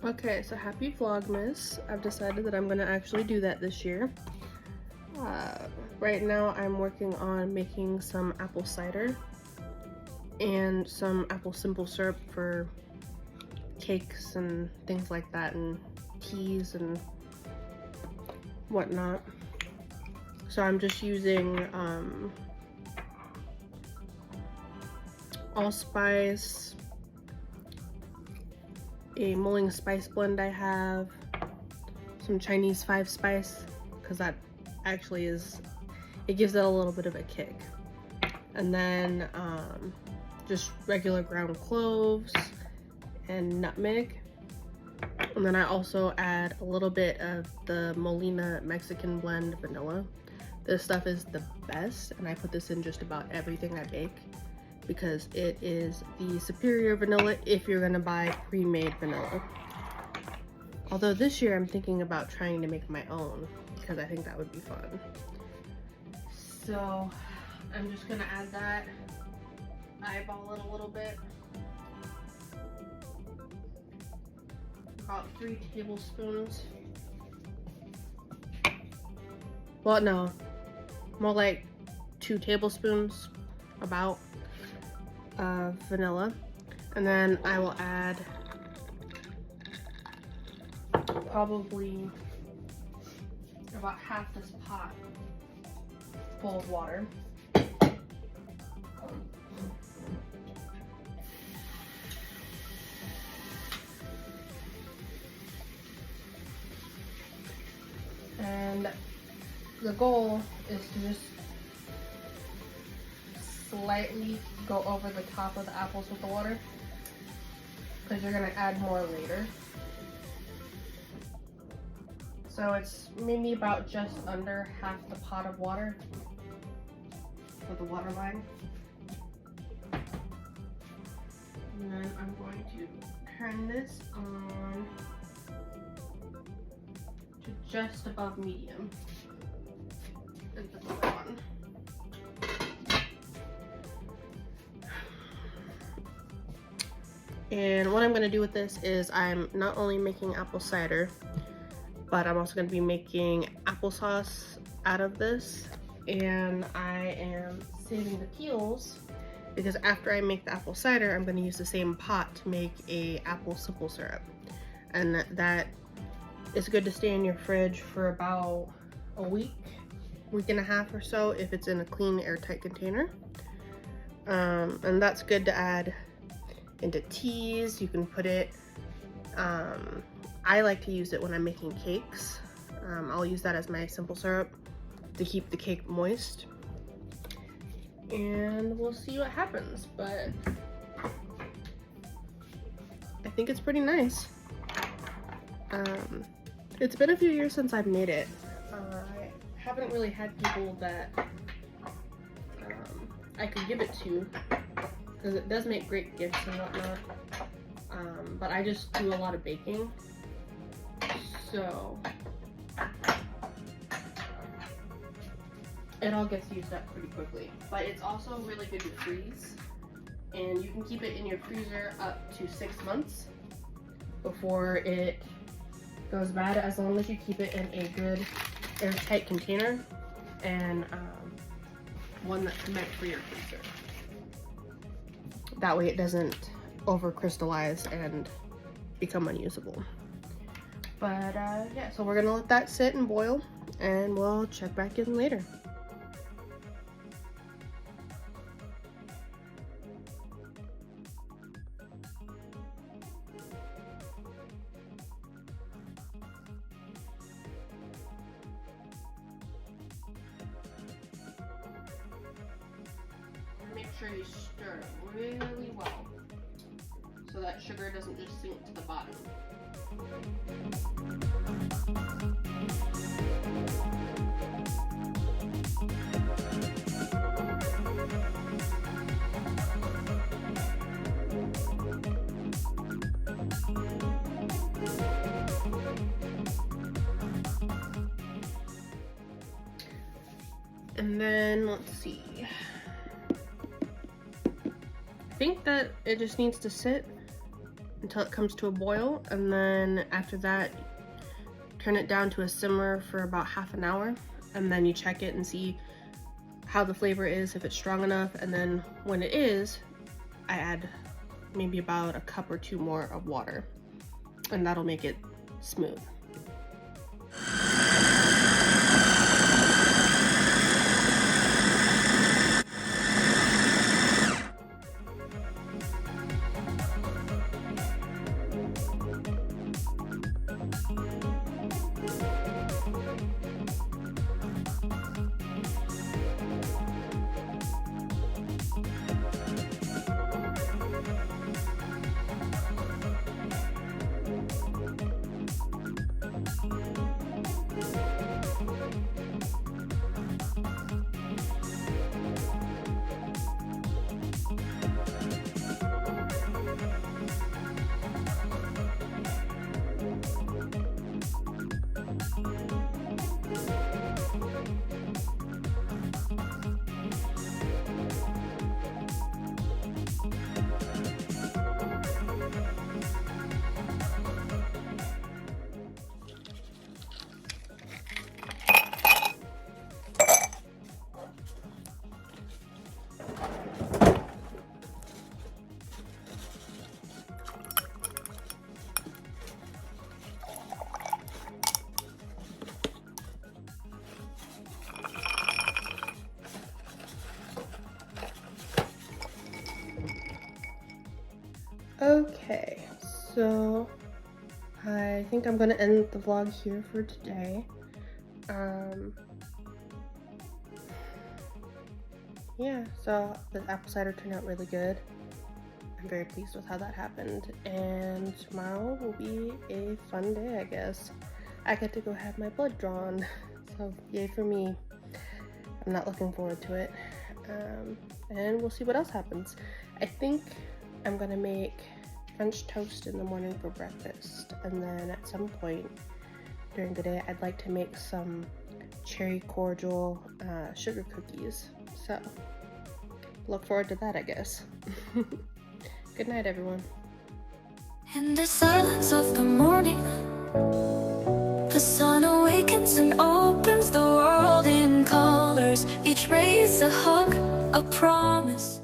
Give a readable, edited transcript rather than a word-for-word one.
Okay, so happy Vlogmas. I've decided that I'm gonna actually do that this year. Right now I'm working on making some apple cider and some apple simple syrup for cakes and things like that, and teas and whatnot. So I'm just using allspice, a mulling spice blend I have, some Chinese 5 spice, because that actually it gives it a little bit of a kick. And then just regular ground cloves and nutmeg. And then I also add a little bit of the Molina Mexican blend vanilla. This stuff is the best, and I put this in just about everything I bake because it is the superior vanilla if you're gonna buy pre-made vanilla. Although this year I'm thinking about trying to make my own because I think that would be fun. So I'm just gonna add that, eyeball it a little bit. About 3 tablespoons. Well, no, more like 2 tablespoons about of vanilla. And then I will add probably about half this pot full of water. And the goal is to just slightly go over the top of the apples with the water, because you're going to add more later. So it's maybe about just under half the pot of water for the water line. And then I'm going to turn this on to just above medium and put the lid on. And what I'm going to do with this is I'm not only making apple cider, but I'm also going to be making applesauce out of this. And I am saving the peels because after I make the apple cider, I'm going to use the same pot to make a apple simple syrup. And that is good to stay in your fridge for about a week and a half or so if it's in a clean airtight container. And that's good to add into teas. You can put it, I like to use it when I'm making cakes. I'll use that as my simple syrup to keep the cake moist. And we'll see what happens, but I think it's pretty nice. It's been a few years since I've made it. I haven't really had people that I could give it to, because it does make great gifts and whatnot. But I just do a lot of baking, so it all gets used up pretty quickly. But it's also really good to freeze, and you can keep it in your freezer up to 6 months before it goes bad, as long as you keep it in a good airtight container and one that's meant for your freezer. That way it doesn't over crystallize and become unusable. But yeah, so we're gonna let that sit and boil, and we'll check back in later. Make sure you stir it really well so that sugar doesn't just sink to the bottom. And then let's see. I think that it just needs to sit until it comes to a boil, and then after that turn it down to a simmer for about half an hour, and then you check it and see how the flavor is, if it's strong enough, and then when it is, I add maybe about a cup or two more of water, and that'll make it smooth. Okay, so I think I'm gonna end the vlog here for today. Yeah, so the apple cider turned out really good. I'm very pleased with how that happened, and tomorrow will be a fun day, I guess. I get to go have my blood drawn, so yay for me. I'm not looking forward to it. And we'll see what else happens. I think I'm gonna make French toast in the morning for breakfast, and then at some point during the day I'd like to make some cherry cordial sugar cookies. So look forward to that, I guess. Good night, everyone. In the silence of the morning, the sun awakens and opens the world in colors. Each ray is a hug, a promise.